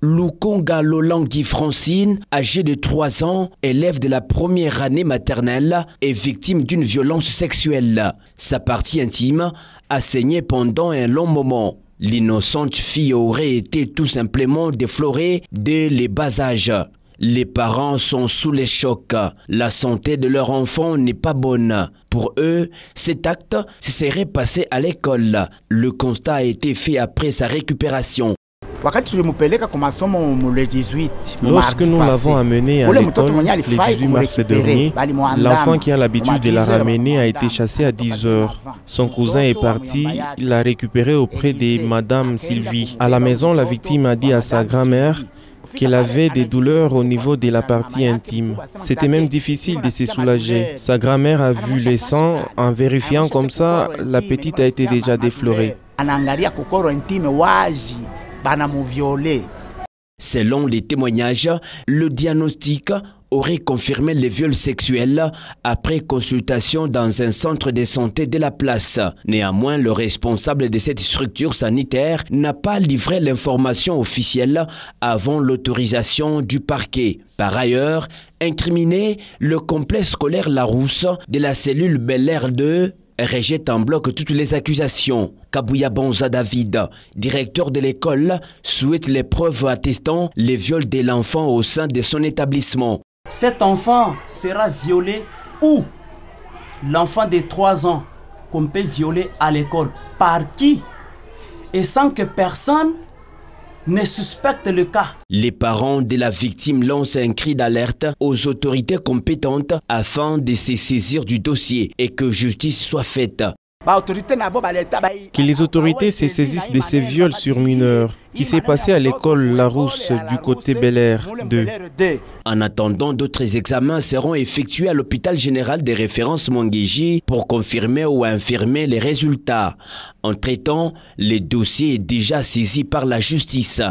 Lukonga Lolangui Francine, âgée de 3 ans, élève de la première année maternelle, est victime d'une violence sexuelle. Sa partie intime a saigné pendant un long moment. L'innocente fille aurait été tout simplement déflorée dès les bas âges. Les parents sont sous les chocs. La santé de leur enfant n'est pas bonne. Pour eux, cet acte se serait passé à l'école. Le constat a été fait après sa récupération. Lorsque nous l'avons amené à l'école le 18 mars dernier, l'enfant qui a l'habitude de la ramener a été chassé à 10 heures. Son cousin est parti, il l'a récupéré auprès de Madame Sylvie. À la maison, la victime a dit à sa grand-mère qu'elle avait des douleurs au niveau de la partie intime. C'était même difficile de se soulager. Sa grand-mère a vu le sang. En vérifiant comme ça, la petite a été déjà déflorée. Selon les témoignages, le diagnostic aurait confirmé les viols sexuels après consultation dans un centre de santé de la place. Néanmoins, le responsable de cette structure sanitaire n'a pas livré l'information officielle avant l'autorisation du parquet. Par ailleurs, incriminé, le complexe scolaire Larousse de la cellule Bel Air 2 rejette en bloc toutes les accusations. Kabouya Bonza David, directeur de l'école, souhaite les preuves attestant les viols de l'enfant au sein de son établissement. Cet enfant sera violé où? L'enfant de 3 ans qu'on peut violer à l'école. Par qui? Et sans que personne ne suspecte le cas. Les parents de la victime lancent un cri d'alerte aux autorités compétentes afin de se saisir du dossier et que justice soit faite. Que les autorités se saisissent de ces viols sur mineurs qui s'est passé à l'école Larousse du côté Bel Air 2. En attendant, d'autres examens seront effectués à l'hôpital général des références Monguéji pour confirmer ou infirmer les résultats. Entre-temps, le dossier est déjà saisi par la justice.